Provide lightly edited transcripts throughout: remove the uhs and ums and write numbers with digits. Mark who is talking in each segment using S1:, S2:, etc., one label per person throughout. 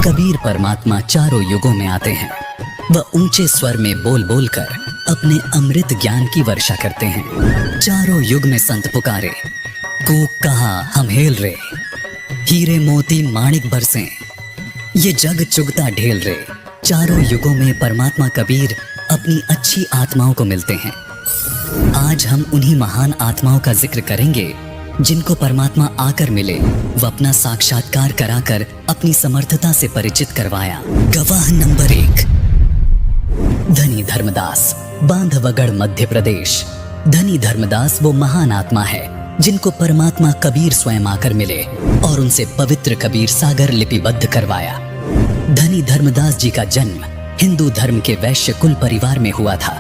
S1: कबीर परमात्मा चारों युगों में आते हैं। वह ऊंचे स्वर में बोल बोल कर अपने अमृत ज्ञान की वर्षा करते हैं। चारों युग में संत पुकारे, कूक कहा हम हेल रे, हीरे मोती माणिक बरसे, ये जग चुगता ढेल रे। चारों युगों में परमात्मा कबीर अपनी अच्छी आत्माओं को मिलते हैं। आज हम उन्हीं महान आत्माओं का जिक्र करेंगे जिनको परमात्मा आकर मिले, वह अपना साक्षात्कार कराकर अपनी समर्थता से परिचित करवाया। गवाह नंबर 1, धनी धर्मदास, बांधवगढ़ मध्य प्रदेश। धनी धर्मदास वो महान आत्मा है जिनको परमात्मा कबीर स्वयं आकर मिले और उनसे पवित्र कबीर सागर लिपिबद्ध करवाया। धनी धर्मदास जी का जन्म हिंदू धर्म के वैश्य कुल परिवार में हुआ था।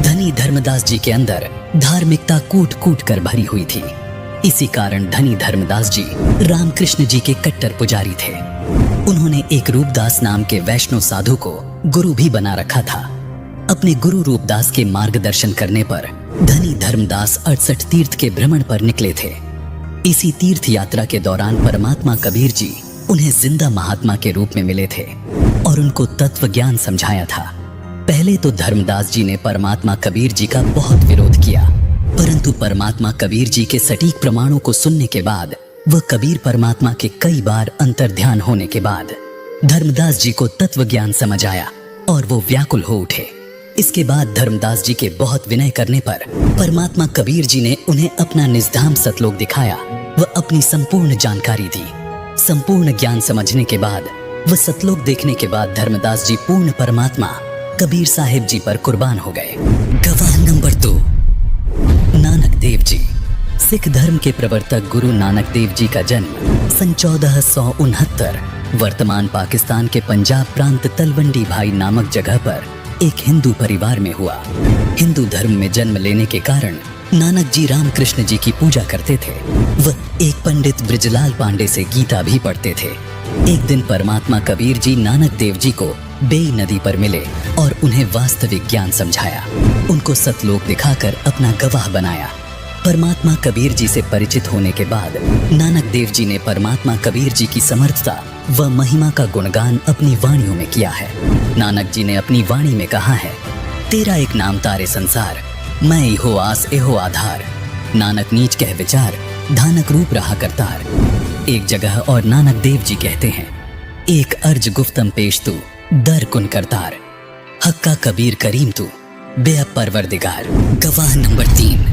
S1: धनी धर्मदास जी के अंदर धार्मिकता कूट कूट कर भरी हुई थी। इसी कारण धनी धर्मदास जी रामकृष्ण जी के कट्टर पुजारी थे। उन्होंने एक रूपदास नाम के वैष्णव साधु को गुरु भी बना रखा था। अपने गुरु रूपदास के मार्गदर्शन करने पर धनी धर्मदास 68 तीर्थ के भ्रमण पर निकले थे। इसी तीर्थ यात्रा के दौरान परमात्मा कबीर जी उन्हें जिंदा महात्मा के रूप में मिले थे और उनको तत्व ज्ञान समझाया था। पहले तो धर्मदास जी ने परमात्मा कबीर जी का बहुत विरोध किया, परंतु परमात्मा कबीर जी के सटीक प्रमाणों को सुनने के बाद वह कबीर परमात्मा के कई बार अंतर्ध्यान होने के बाद धर्मदास जी को तत्व ज्ञान समझ आया और वो व्याकुल हो उठे। इसके बाद धर्मदास जी के बहुत विनय करने पर परमात्मा कबीर जी ने उन्हें अपना निजधाम सतलोक दिखाया। वह अपनी संपूर्ण जानकारी दी। संपूर्ण ज्ञान समझने के बाद वह सतलोक देखने के बाद धर्मदास जी पूर्ण परमात्मा कबीर साहिब जी पर कुर्बान हो गए। गवाह नंबर 2, नानक देव जी। सिख धर्म के प्रवर्तक गुरु नानक देव जी का जन्म सन 1469 वर्तमान पाकिस्तान के पंजाब प्रांत तलवंडी भाई नामक जगह पर एक हिंदू परिवार में हुआ। हिंदू धर्म में जन्म लेने के कारण नानक जी रामकृष्ण जी की पूजा करते थे। वह एक पंडित ब्रिजलाल पांडे से गीता भी पढ़ते थे। एक दिन परमात्मा कबीर जी नानक देव जी को बेई नदी पर मिले और उन्हें वास्तविक ज्ञान समझाया। उनको सतलोक दिखाकर अपना गवाह बनाया। परमात्मा कबीर जी से परिचित होने के बाद नानक देव जी ने परमात्मा कबीर जी की समर्थता व महिमा का गुणगान अपनी वाणियों में किया है। नानक जी ने अपनी वाणी में कहा है, तेरा एक नाम तारे संसार, मैं इहो आस एहो आधार, नानक नीच कह विचार, धानक रूप रहा करतार। एक जगह और नानक देव जी कहते हैं, एक अर्ज गुफ्तम पेश तू, दर कुन करतार, हक्का कबीर करीम तू, बेअब परवरदिगार। गवाह नंबर 3,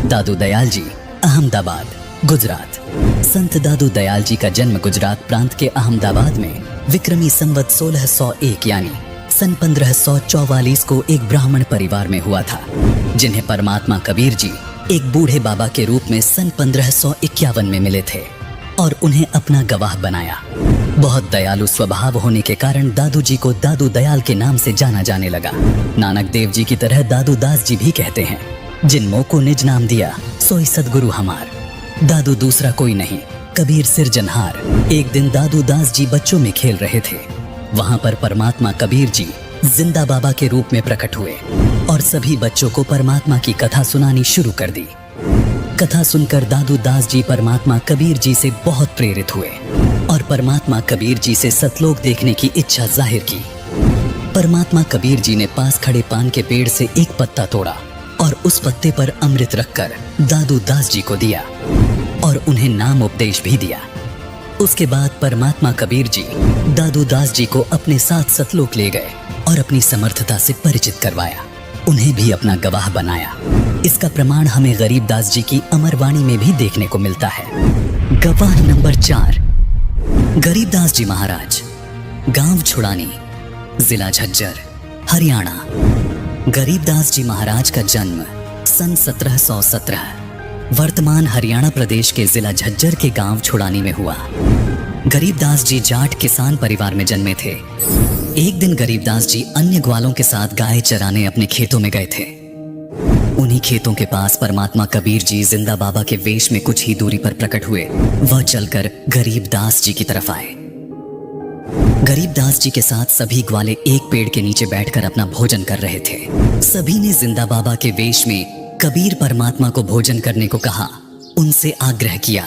S1: दादू दयाल जी, अहमदाबाद, गुजरात। संत दादू दयाल जी का जन्म गुजरात प्रांत के अहमदाबाद में विक्रमी संवत 1601 यानी सन 1544 को एक ब्राह्मण परिवार में हुआ था, जिन्हें परमात्मा कबीर जी एक बूढ़े बाबा के रूप में सन 1551 में मिले थे और उन्हें अपना गवाह बनाया। बहुत दयालु स्वभाव होने के कारण दादू जी को दादू दयाल के नाम से जाना जाने लगा। नानक देव जी की तरह दादू दास जी भी कहते हैं, जिन मोह को निज नाम दिया सोई सदगुरु हमार। दादू दूसरा कोई नहीं, कबीर सिरजनहार। एक दिन दादू दास जी बच्चों में खेल रहे थे। वहां पर परमात्मा कबीर जी जिंदा बाबा के रूप में प्रकट हुए और सभी बच्चों को परमात्मा की कथा सुनानी शुरू कर दी। कथा सुनकर दादू दास जी परमात्मा कबीर जी से बहुत प्रेरित हुए और परमात्मा कबीर जी से सतलोक देखने की इच्छा जाहिर की। परमात्मा कबीर जी ने पास खड़े पान के पेड़ से एक पत्ता तोड़ा और उस पत्ते पर अमृत रखकर दादू दास जी को दिया और उन्हें नाम उपदेश भी दिया। उसके बाद परमात्मा कबीर जी दादू दास जी को अपने साथ सतलोक ले गए और अपनी समर्थता से परिचित करवाया। उन्हें भी अपना गवाह बनाया। इसका प्रमाण हमें गरीब दास जी की अमर वाणी में भी देखने को मिलता है। गवाह नंबर 4, गरीब दास जी महाराज, गांव छुड़ानी, जिला झज्जर, हरियाणा। गरीब दास जी महाराज का जन्म सन 1717 वर्तमान हरियाणा प्रदेश के जिला झज्जर के गांव छुड़ानी में हुआ। गरीबदास जी जाट किसान परिवार में जन्मे थे। एक दिन गरीबदास जी अन्य ग्वालों के साथ गाय चराने अपने खेतों में गए थे। उन्हीं खेतों के पास परमात्मा कबीर जी जिंदा बाबा के वेश में कुछ ही दूरी पर प्रकट हुए। वह चलकर गरीबदास जी की तरफ आए। गरीबदास जी के साथ सभी ग्वाले एक पेड़ के नीचे बैठकर अपना भोजन कर रहे थे। सभी ने जिंदा बाबा के वेश में कबीर परमात्मा को भोजन करने को कहा। उनसे आग्रह किया।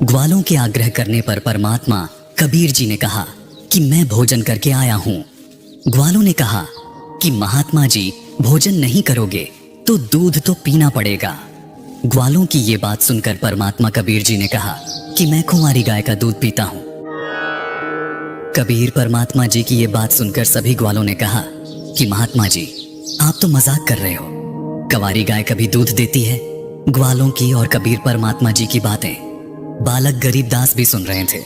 S1: ग्वालों के आग्रह करने पर परमात्मा कबीर जी ने कहा कि मैं भोजन करके आया हूं। ग्वालों ने कहा कि महात्मा जी भोजन नहीं करोगे तो दूध तो पीना पड़ेगा। ग्वालों की ये बात सुनकर परमात्मा कबीर जी ने कहा कि मैं कुंवारी गाय का दूध पीता हूं। कबीर परमात्मा जी की ये बात सुनकर सभी ग्वालों ने कहा कि महात्मा जी आप तो मजाक कर रहे हो, कुंवारी गाय कभी दूध देती है? ग्वालों की और कबीर परमात्मा जी की बातें बालक गरीबदास भी सुन रहे थे।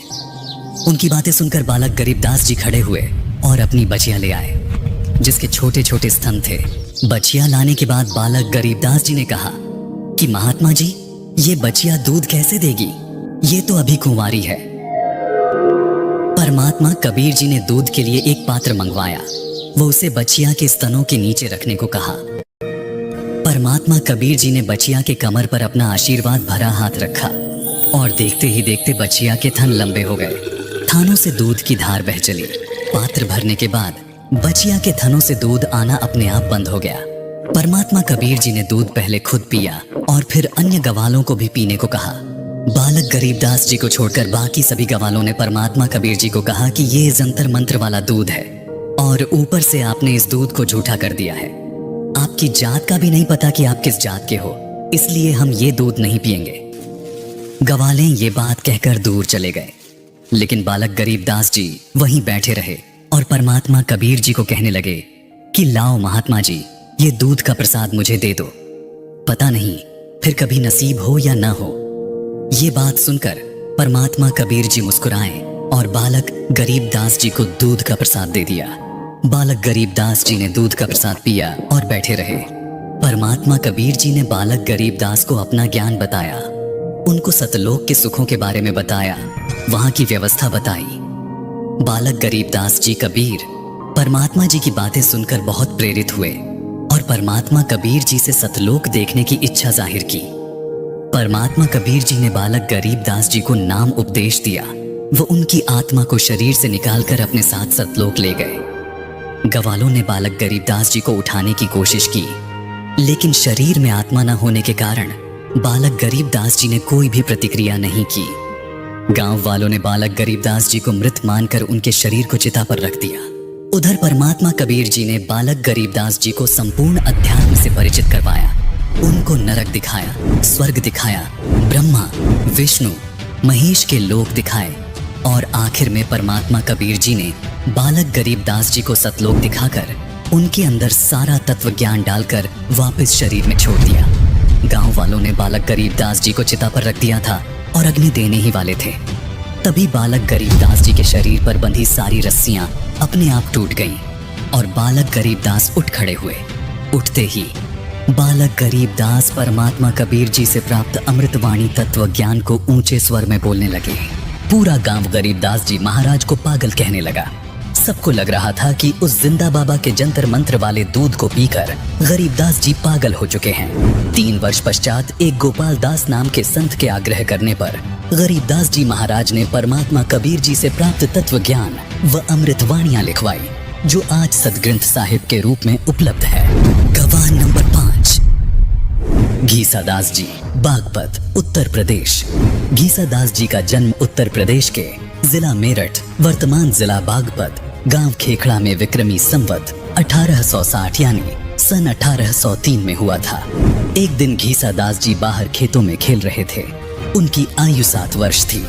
S1: उनकी बातें सुनकर बालक गरीबदास जी खड़े हुए और अपनी बचिया ले आए, जिसके छोटे छोटे स्तन थे। बचिया लाने के बाद बालक गरीबदास जी ने कहा कि महात्मा जी ये बचिया दूध कैसे देगी, ये तो अभी कुंवारी है। परमात्मा कबीर जी ने दूध के लिए एक पात्र मंगवाया। वो उसे बचिया के स्तनों के नीचे रखने को कहा। परमात्मा कबीर जी ने बचिया के कमर पर अपना आशीर्वाद भरा हाथ रखा और देखते ही देखते बचिया के थन लंबे हो गए। थानों से दूध की धार बह चली। पात्र भरने के बाद बचिया के थनों से दूध आना अपने आप बंद हो गया। परमात्मा कबीर जी ने दूध पहले खुद पिया और फिर अन्य गवालों को भी पीने को कहा। बालक गरीबदास जी को छोड़कर बाकी सभी गवालों ने परमात्मा कबीर जी को कहा कि ये जंतर मंत्र वाला दूध है और ऊपर से आपने इस दूध को झूठा कर दिया है। आपकी जात का भी नहीं पता कि आप किस जात के हो, इसलिए हम ये दूध नहीं पिएंगे। गवाले ये बात कहकर दूर चले गए, लेकिन बालक गरीबदास जी वहीं बैठे रहे और परमात्मा कबीर जी को कहने लगे कि लाओ महात्मा जी, ये दूध का प्रसाद मुझे दे दो, पता नहीं फिर कभी नसीब हो या ना हो। ये बात सुनकर परमात्मा कबीर जी मुस्कुराए और बालक गरीबदास जी को दूध का प्रसाद दे दिया। बालक गरीबदास जी ने दूध का प्रसाद पिया और बैठे रहे। परमात्मा कबीर जी ने बालक गरीबदास को अपना ज्ञान बताया, उनको सतलोक के सुखों के बारे में बताया, वहां की व्यवस्था बताई। बालक गरीबदास जी कबीर परमात्मा जी की बातें सुनकर बहुत प्रेरित हुए और परमात्मा कबीर जी से सतलोक देखने की इच्छा जाहिर की। परमात्मा कबीर जी ने बालक गरीबदास जी को नाम उपदेश दिया। वो उनकी आत्मा को शरीर से निकालकर अपने साथ सतलोक ले गए। गवालों ने बालक गरीबदास जी को उठाने की कोशिश की, लेकिन शरीर में आत्मा न होने के कारण बालक गरीबदास जी ने कोई भी प्रतिक्रिया नहीं की। गांव वालों ने बालक गरीबदास जी को मृत मानकर उनके शरीर को चिता पर रख दिया। उधर परमात्मा कबीर जी ने बालक गरीबदास जी को संपूर्ण अध्यात्म से परिचित करवाया। उनको नरक दिखाया, स्वर्ग दिखाया, ब्रह्मा, विष्णु, महेश के लोक दिखाए और आखिर में परमात्मा कबीर जी ने बालक गरीबदास जी को सतलोक दिखाकर उनके अंदर सारा तत्व ज्ञान डालकर वापस शरीर में छोड़ दिया। गांव वालों ने बालक गरीबदास जी को चिता पर रख दिया था और अग्नि देने ही वाले थे। तभी बालक गरीबदास जी के शरीर पर बंधी सारी रस्सियां अपने आप टूट गईं और बालक गरीबदास उठ खड़े हुए। उठते ही बालक गरीबदास परमात्मा कबीर जी से प्राप्त अमृतवाणी तत्व ज्ञान को ऊंचे स्वर में बोलने लगे। पूरा गांव गरीबदास जी महाराज को पागल कहने लगा। सबको लग रहा था कि उस जिंदा बाबा के जंतर मंत्र वाले दूध को पीकर गरीबदास जी पागल हो चुके हैं। 3 वर्ष पश्चात एक गोपाल दास नाम के संत के आग्रह करने पर गरीबदास जी महाराज ने परमात्मा कबीर जी से प्राप्त तत्व ज्ञान व अमृतवाणियां लिखवाई, जो आज सदग्रंथ साहिब के रूप में उपलब्ध है। गवाह नंबर 5, घीसादास जी, बागपत, उत्तर प्रदेश। घीसादास जी का जन्म उत्तर प्रदेश के जिला मेरठ, वर्तमान जिला बागपत, गांव खेखड़ा में विक्रमी संवत 1860 यानी सन 1803 में हुआ था। एक दिन घीसादास जी बाहर खेतों में खेल रहे थे। उनकी आयु 7 वर्ष थी।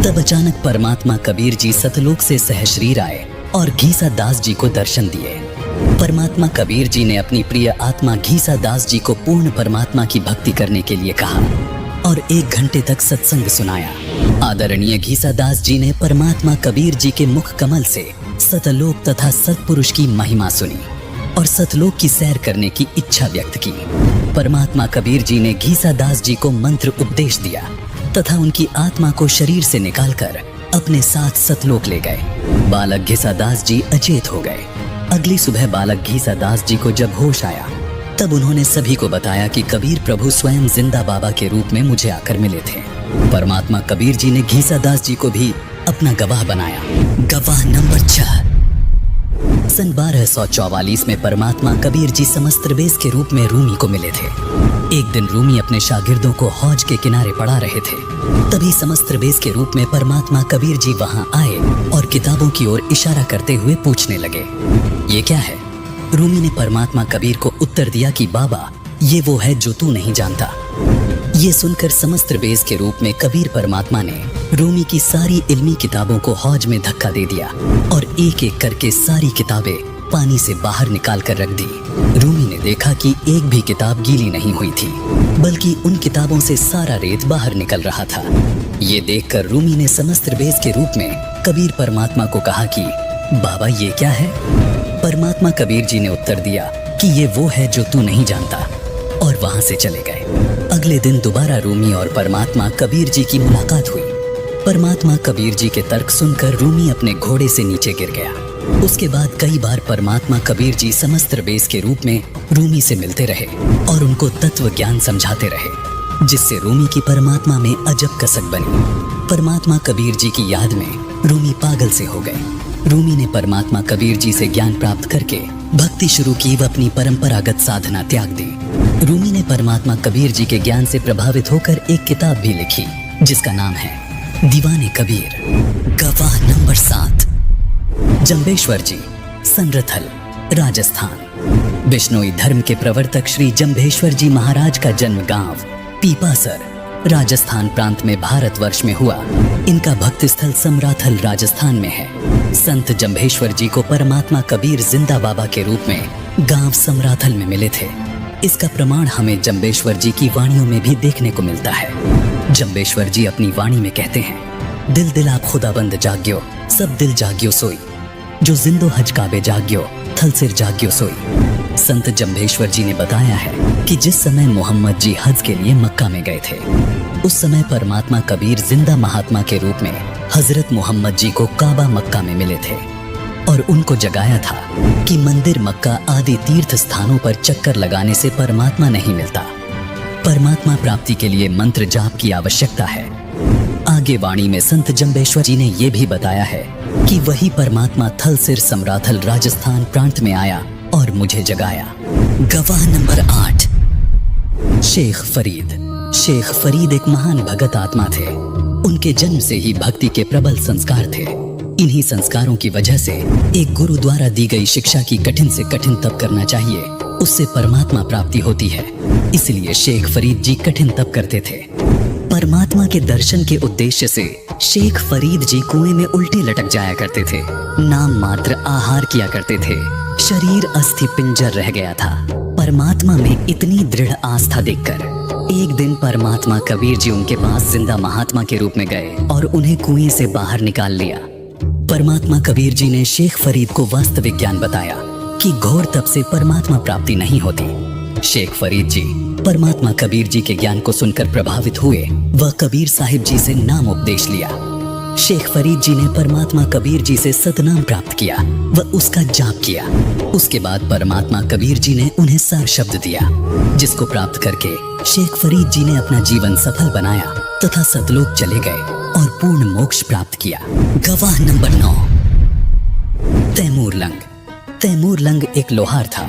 S1: तब अचानक परमात्मा कबीर जी सतलोक से सहशरीर आए और घीसादास जी को दर्शन दिए। परमात्मा कबीर जी ने अपनी प्रिय आत्मा घीसादास जी को पूर्ण परमात्मा की भक्ति करने के लिए कहा और 1 घंटे तक सत्संग सुनाया। आदरणीय घीसादास जी ने परमात्मा कबीर जी के मुख कमल से सतलोक तथा सत्पुरुष की महिमा सुनी और सतलोक की सैर करने की इच्छा व्यक्त की। परमात्मा कबीर जी ने घीसादास जी को मंत्र उपदेश दिया तथा उनकी आत्मा को शरीर से निकालकर अपने साथ सतलोक ले गए। बालक घीसादास जी अचेत हो गए। अगली सुबह बालक घीसादास जी को जब होश आया, तब उन्होंने सभी को बताया कि कबीर प्रभु स्वयं जिंदा बाबा के रूप में मुझे आकर मिले थे। परमात्मा कबीर जी ने घीसादास जी को भी अपना गवाह बनाया। गवाह नंबर 6, सन 1244 में परमात्मा कबीर जी समस्त्रबेस के रूप में रूमी को मिले थे। एक दिन रूमी अपने शागिर्दों को हौज के किनारे पढ़ा रहे थे। तभी समस्त्रबेस के रूप में परमात्मा कबीर जी वहां आए और किताबों की ओर इशारा करते हुए पूछने लगे, ये क्या है? रूमी ने परमात्मा कबीर को उत्तर दिया कि बाबा, ये वो है जो तू नहीं जानता। ये सुनकर समस्त्रबेस के रूप में कबीर परमात्मा ने रूमी की सारी इल्मी किताबों को हौज में धक्का दे दिया और एक एक करके सारी किताबें पानी से बाहर निकाल कर रख दी। रूमी ने देखा कि एक भी किताब गीली नहीं हुई थी, बल्कि उन किताबों से सारा रेत बाहर निकल रहा था। ये देखकर रूमी ने समस्त्रबेस के रूप में कबीर परमात्मा को कहा कि बाबा, ये क्या है? परमात्मा कबीर जी ने उत्तर दिया कि ये वो है जो तू नहीं जानता, और वहां से चले गए। अगले दिन दोबारा रूमी और परमात्मा कबीर जी की मुलाकात हुई। परमात्मा कबीर जी के तर्क सुनकर रूमी अपने घोड़े से नीचे गिर गया। उसके बाद कई बार परमात्मा कबीर जी समस्त्रबेस के रूप में रूमी से मिलते रहे और उनको तत्व ज्ञान समझाते रहे, जिससे रूमी की परमात्मा में अजब कसक बनी। परमात्मा कबीर जी की याद में रूमी पागल से हो गए। रूमी ने परमात्मा कबीर जी से ज्ञान प्राप्त करके भक्ति शुरू की व अपनी परंपरागत साधना त्याग दी। रूमी ने परमात्मा कबीर जी के ज्ञान से प्रभावित होकर एक किताब भी लिखी, जिसका नाम है दीवाने कबीर। गवाह नंबर 7। जंबेश्वर जी, सनरथल, राजस्थान। बिश्नोई धर्म के प्रवर्तक श्री जंबेश्वर जी महाराज का जन्म गांव पीपासर, राजस्थान प्रांत में भारतवर्ष में हुआ। इनका भक्त स्थल समराथल राजस्थान में है। संत जंबेश्वर जी को परमात्मा कबीर जिंदा बाबा के रूप में गांव समराथल में मिले थे। इसका प्रमाण हमें जंबेश्वर जी की वाणियों में भी देखने को मिलता है। जंबेश्वर जी अपनी वाणी में कहते हैं, दिल दिल आप खुदाबंद जाग्यो, सब दिल जाग्यो सोई, जो जिंदो हज काबे जाग्यो, थल सिर जाग्यो सोई। संत जंबेश्वर जी ने बताया है कि जिस समय मोहम्मद जी हज के लिए मक्का में गए थे, उस समय परमात्मा कबीर जिंदा महात्मा के रूप में हजरत मोहम्मद जी को काबा मक्का में मिले थे और उनको जगाया था कि मंदिर मक्का आदि तीर्थ स्थानों पर चक्कर लगाने से परमात्मा नहीं मिलता। परमात्मा प्राप्ति के लिए मंत्र जाप की आवश्यकता है। आगे वाणी में संत जंबेश्वर जी ने यह भी बताया है कि वही परमात्मा थल सिर समराथल राजस्थान प्रांत में आया और मुझे जगाया। गवाह नंबर 8। शेख फरीद। शेख फरीद एक महान भगत आत्मा थे। उनके जन्म से ही भक्ति के प्रबल संस्कार थे। इन्हीं संस्कारों की वजह से एक गुरु द्वारा दी गई शिक्षा की कठिन से कठिन तप करना चाहिए, उससे परमात्मा प्राप्ति होती है। इसलिए शेख फरीद जी कठिन तप करते थे। परमात्मा के दर्शन के उद्देश्य से शेख फरीद जी कुएं में उल्टे लटक जाया करते थे। नाम मात्र आहार किया करते थे। शरीर अस्थि पिंजर रह गया था। परमात्मा में इतनी दृढ़ आस्था देखकर एक दिन परमात्मा कबीर जी उनके पास जिंदा महात्मा के रूप में गए और उन्हें कुएं से बाहर निकाल लिया। परमात्मा कबीर जी ने शेख फरीद को वास्तविक ज्ञान बताया कि घोर तप से परमात्मा प्राप्ति नहीं होती। शेख फरीद जी परमात्मा कबीर जी के ज्ञान को सुनकर प्रभावित हुए व कबीर साहिब जी से नाम उपदेश लिया। शेख फरीद जी ने परमात्मा कबीर जी से सतनाम प्राप्त किया व उसका जाप किया। उसके बाद परमात्मा कबीर जी ने उन्हें सार शब्द दिया, जिसको प्राप्त करके शेख फरीद जी ने अपना जीवन सफल बनाया तथा सतलोक चले गए और पूर्ण मोक्ष प्राप्त किया। गवाह number 9। Timur Lang. Timur Lang एक लोहार था।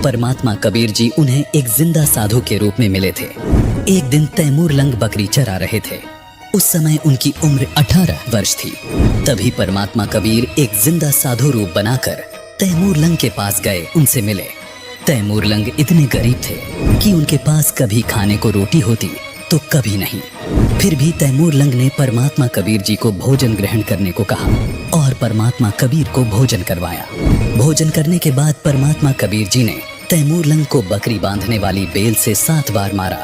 S1: परमात्मा कबीर जी उन्हें एक जिंदा साधु के रूप में मिले थे। एक दिन तैमूर लंग बकरी चरा रहे थे। उस समय उनकी उम्र 18 वर्ष थी। तभी परमात्मा कबीर एक जिंदा साधु रूप बनाकर तैमूर लंग के पास गए, उनसे मिले। तैमूर लंग इतने गरीब थे कि उनके पास कभी खाने को रोटी होती तो कभी नहीं। फिर भी तैमूर लंग ने परमात्मा कबीर जी को भोजन ग्रहण करने को कहा और परमात्मा कबीर को भोजन करवाया। भोजन करने के बाद परमात्मा कबीर जी ने तैमूर लंग को बकरी बांधने वाली बेल से 7 बार मारा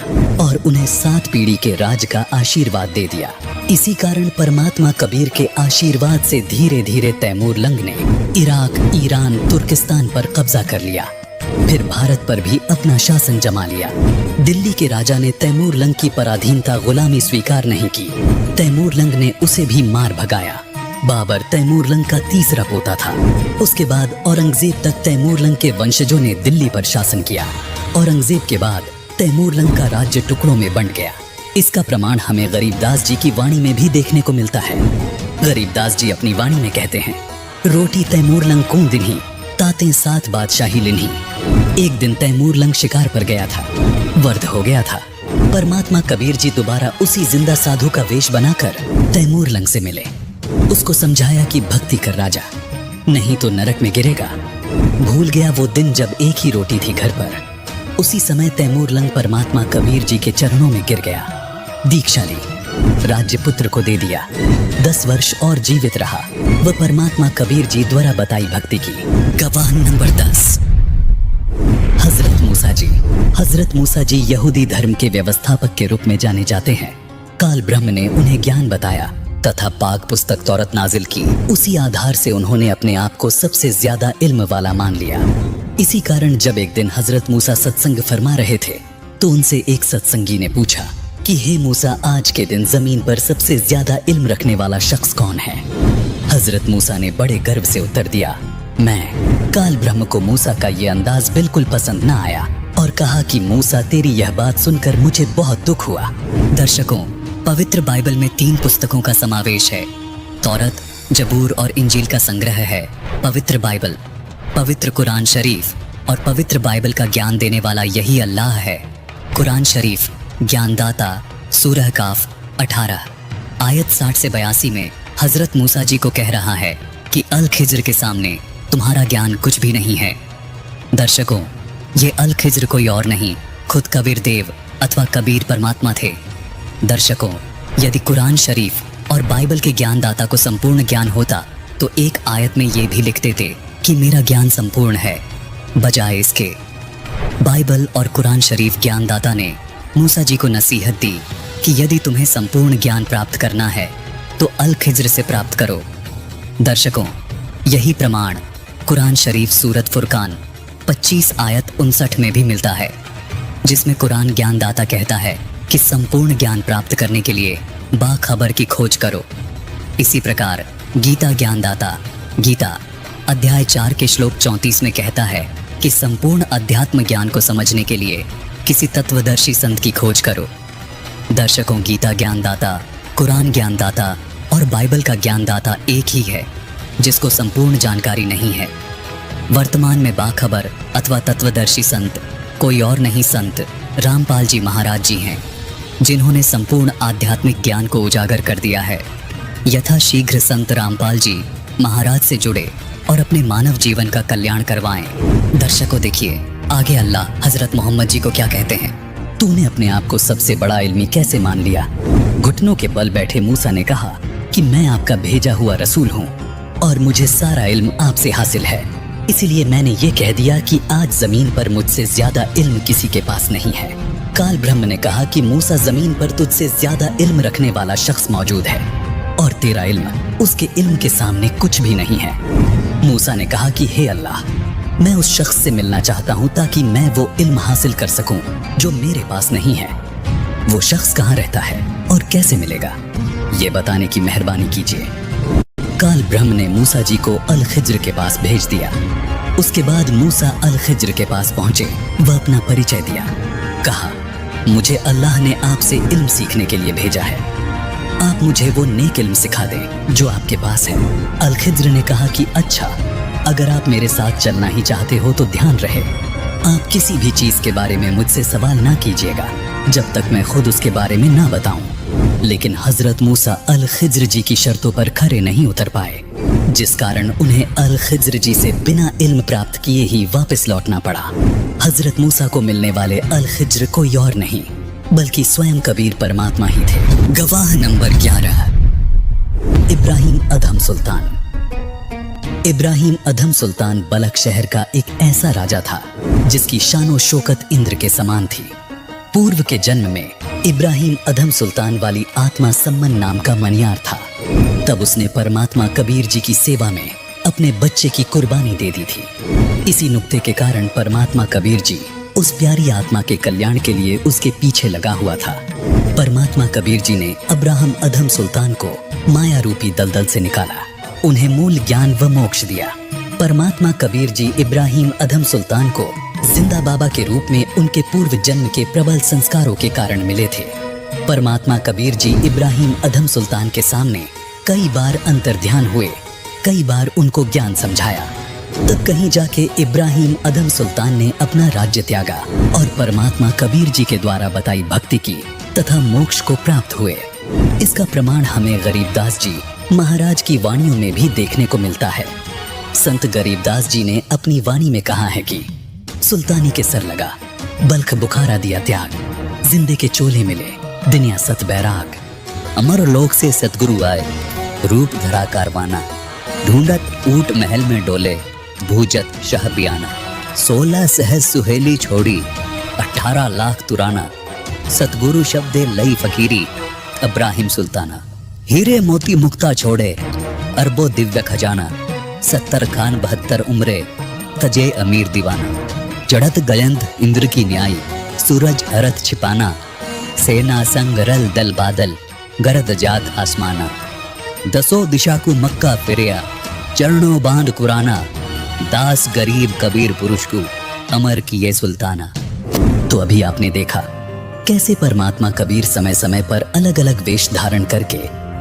S1: और उन्हें 7 पीढ़ी के राज का आशीर्वाद दे दिया। इसी कारण परमात्मा कबीर के आशीर्वाद से धीरे धीरे तैमूर लंग ने इराक, ईरान, तुर्किस्तान पर कब्जा कर लिया। फिर भारत पर भी अपना शासन जमा लिया। दिल्ली के राजा ने तैमूर लंग की पराधीनता गुलामी स्वीकार नहीं की। तैमूर लंग ने उसे भी मार भगाया। बाबर तैमूर लंग का तीसरा पोता था। उसके बाद औरंगजेब तक तैमूर लंग के वंशजों ने दिल्ली पर शासन किया। औरंगजेब के बाद तैमूर लंग का राज्य टुकड़ों में बंट गया। इसका प्रमाण हमें गरीबदास जी की वाणी में भी देखने को मिलता है। गरीबदास जी अपनी वाणी में कहते हैं, रोटी तैमूर लंग कौन दिन्ही, ताते सात बादशाही लिन्ही। एक दिन तैमूर लंग शिकार पर गया था, वर्द हो गया था। परमात्मा कबीर जी दोबारा उसी जिंदा साधु का वेश बनाकर तैमूर लंग से मिले। उसको समझाया कि भक्ति कर राजा, नहीं तो नरक में गिरेगा। भूल गया वो दिन जब एक ही रोटी थी घर पर। उसी समय तैमूर लंग परमात्मा कबीर जी के चरणों में गिर गया, दीक्षा ली, राज्य पुत्र को दे दिया। 10 वर्ष और जीवित रहा। वह परमात्मा कबीर जी द्वारा बताई भक्ति की। गवाह नंबर 10, हजरत मूसा जी। हजरत मूसा जी यहूदी धर्म के व्यवस्थापक के रूप में जाने जाते हैं। काल ब्रह्म ने उन्हें ज्ञान बताया तथा पाक पुस्तक तौरत नाजिल की। उसी आधार से उन्होंने अपने आप को सबसे ज्यादा इल्म वाला मान लिया। इसी कारण जब एक दिन हजरत मूसा सत्संग फरमा रहे थे तो उनसे एक सत्संगी ने पूछा कि हे मूसा, आज के दिन जमीन पर सबसे ज्यादा इल्म रखने वाला शख्स कौन है? हजरत मूसा ने बड़े गर्व से उत्तर दिया, मैं। काल ब्रह्म को मूसा का ये अंदाज बिल्कुल पसंद न आया और कहा कि मूसा, तेरी यह बात सुनकर मुझे बहुत दुख हुआ। दर्शकों, पवित्र बाइबल में 3 पुस्तकों का समावेश है। तौरत, जबूर और इंजील का संग्रह है पवित्र बाइबल। पवित्र कुरान शरीफ और पवित्र बाइबल का ज्ञान देने वाला यही अल्लाह है। कुरान शरीफ ज्ञानदाता, सूरह काफ 18 आयत 60 से 82 में हजरत मूसा जी को कह रहा है कि अल खिज्र के सामने तुम्हारा ज्ञान कुछ भी नहीं है। दर्शकों, ये अल खिज्र कोई और नहीं, खुद कबीर देव अथवा कबीर परमात्मा थे। दर्शकों, यदि कुरान शरीफ और बाइबल के ज्ञानदाता को संपूर्ण ज्ञान होता तो एक आयत में ये भी लिखते थे कि मेरा ज्ञान संपूर्ण है। बजाय इसके बाइबल और कुरान शरीफ ज्ञानदाता ने मूसा जी को नसीहत दी कि यदि तुम्हें संपूर्ण ज्ञान प्राप्त करना है तो अल खिज्र से प्राप्त करो। दर्शकों, यही प्रमाण कुरान शरीफ सूरत फुरकान 25 आयत 59 में भी मिलता है, जिसमें कुरान ज्ञानदाता कहता है कि संपूर्ण ज्ञान प्राप्त करने के लिए बाखबर की खोज करो। इसी प्रकार गीता ज्ञानदाता गीता अध्याय 4 के श्लोक 34 में कहता है कि संपूर्ण अध्यात्म ज्ञान को समझने के लिए किसी तत्वदर्शी संत की खोज करो। दर्शकों, गीता ज्ञानदाता, कुरान ज्ञानदाता और बाइबल का ज्ञानदाता एक ही है, जिसको संपूर्ण जानकारी नहीं है। वर्तमान में बाखबर अथवा तत्वदर्शी संत कोई और नहीं, संत रामपाल जी महाराज जी हैं, जिन्होंने संपूर्ण आध्यात्मिक ज्ञान को उजागर कर दिया है। यथाशीघ्र संत रामपाल जी महाराज से जुड़े और अपने मानव जीवन का कल्याण करवाएं। दर्शकों, देखिए आगे अल्लाह हजरत मोहम्मद जी को क्या कहते हैं। तूने अपने आप को सबसे बड़ा इल्मी कैसे मान लिया? घुटनों के बल बैठे मूसा ने कहा कि मैं आपका भेजा हुआ रसूल हूँ और मुझे सारा इल्म आपसे हासिल है, इसीलिए मैंने ये कह दिया कि आज जमीन पर मुझसे ज्यादा इल्म किसी के पास नहीं है। काल ब्रह्म ने कहा कि मूसा, जमीन पर तुझसे ज्यादा इल्म रखने वाला शख्स मौजूद है और तेरा इल्म उसके इल्म के सामने कुछ भी नहीं है। मूसा ने कहा कि हे अल्लाह, मैं उस शख्स से मिलना चाहता हूँ ताकि मैं वो इल्म हासिल कर सकूं जो मेरे पास नहीं है। वो शख्स कहाँ रहता है और कैसे मिलेगा, ये बताने की मेहरबानी कीजिए। काल ब्रह्म ने मूसा जी को अल खिज्र के पास भेज दिया। उसके बाद मूसा अल खिज्र के पास पहुंचे। वह अपना परिचय दिया। कहा, मुझे अल्लाह ने आपसे इल्म सीखने के लिए भेजा है, आप मुझे वो नेक इल्म सिखा दें जो आपके पास है। अल खिज्र ने कहा कि अच्छा, अगर आप मेरे साथ चलना ही चाहते हो तो ध्यान रहे, आप किसी भी चीज के बारे में मुझसे सवाल ना कीजिएगा जब तक मैं खुद उसके बारे में ना बताऊं। लेकिन हजरत मूसा अल खिज्र जी की शर्तों पर खरे नहीं उतर पाए, जिस कारण उन्हें अल खिज्र जी से बिना इल्म प्राप्त किए ही वापस लौटना पड़ा। हजरत मूसा को मिलने वाले अल खिज्र कोई और नहीं बल्कि स्वयं कबीर परमात्मा ही थे। गवाह नंबर 11, इब्राहिम अधम सुल्तान। इब्राहिम अधम सुल्तान बलख शहर का एक ऐसा राजा था जिसकी शानो शौकत इंद्र के समान थी। पूर्व के जन्म में इब्राहिम अधम सुल्तान वाली आत्मा सम्मन नाम का मनियार था। तब उसने परमात्मा कबीर जी की सेवा में अपने बच्चे की कुर्बानी दे दी थी। इसी नुक्ते के कारण परमात्मा कबीर जी उस प्यारी आत्मा के कल्याण के लिए उसके पीछे लगा हुआ था। परमात्मा कबीर जी ने अब्राहम अधम सुल्तान को माया रूपी दलदल से निकाला, उन्हें मूल ज्ञान व मोक्ष दिया। परमात्मा कबीर जी इब्राहिम अधम सुल्तान को जिंदा बाबा के रूप में उनके पूर्व जन्म के प्रबल संस्कारों के कारण मिले थे। परमात्मा कबीर जी इब्राहिम अधम सुल्तान के सामने कई बार अंतर्ध्यान हुए कई बार उनको ज्ञान समझाया। तब कहीं जाके इब्राहिम अदम सुल्तान ने अपना राज्य त्यागा और परमात्मा कबीर जी के द्वारा बताई भक्ति की तथा मोक्ष को प्राप्त हुए। इसका प्रमाण हमें गरीबदास जी महाराज की वाणियों में भी देखने को मिलता है। संत गरीबदास जी ने अपनी वाणी में कहा है कि सुल्तानी के सर लगा, बल्ख बुखारा दिया त्याग, जिंदे के चोले मिले, दुनिया सत बैराग। अमर लोक से सतगुरु आए, रूप धरा कारवाना, ढूंढत ऊट महल में डोले, भूजत शह बियाना। 16 सहज सुहेली छोड़ी, 18 लाख तुराना, सतगुरु शब्दे लई फकीरी, इब्राहिम सुल्ताना। हीरे मोती मुक्ता छोड़े, अरबो दिव्य खजाना, 70 खान 72 उम्रे, तजे अमीर दीवाना। चढ़त गयंत इंद्र की न्याय, सूरज अरथ छिपाना, सेना संग रल दल बादल, गरद जात आसमाना। 10 दिशा को मक्का फिरिया, चरणों बांध कुराना, दास गरीब कबीर पुरुष को अमर किए सुल्ताना। तो अभी आपने देखा कैसे परमात्मा कबीर समय समय पर अलग अलग वेश धारण करके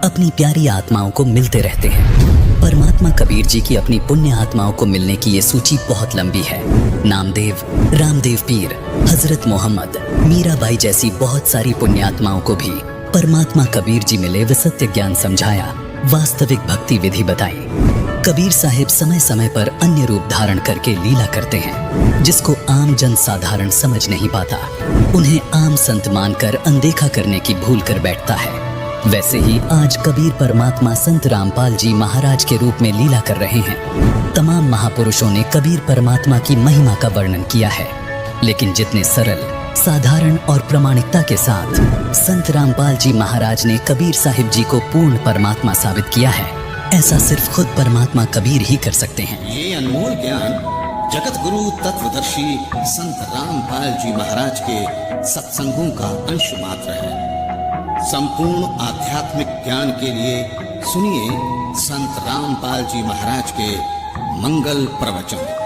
S1: अपनी प्यारी आत्माओं को मिलते रहते हैं। परमात्मा कबीर जी की अपनी पुण्य आत्माओं को मिलने की ये सूची बहुत लंबी है। नामदेव, रामदेव पीर, हजरत मोहम्मद, मीराबाई जैसी बहुत सारी पुण्य आत्माओं को भी परमात्मा कबीर जी मिले व सत्य ज्ञान समझाया, वास्तविक भक्ति विधि बताई। कबीर साहिब समय समय पर अन्य रूप धारण करके लीला करते हैं, जिसको आम जन साधारण समझ नहीं पाता। उन्हें आम संत मानकर अनदेखा करने की भूल कर बैठता है। वैसे ही आज कबीर परमात्मा संत रामपाल जी महाराज के रूप में लीला कर रहे हैं। तमाम महापुरुषों ने कबीर परमात्मा की महिमा का वर्णन किया है, लेकिन जितने सरल, साधारण और प्रामाणिकता के साथ संत रामपाल जी महाराज ने कबीर साहिब जी को पूर्ण परमात्मा साबित किया है, ऐसा सिर्फ खुद परमात्मा कबीर ही कर सकते हैं।
S2: ये अनमोल ज्ञान जगत गुरु तत्वदर्शी संत रामपाल जी महाराज के सत्संगों का अंश मात्र है। संपूर्ण आध्यात्मिक ज्ञान के लिए सुनिए संत रामपाल जी महाराज के मंगल प्रवचन।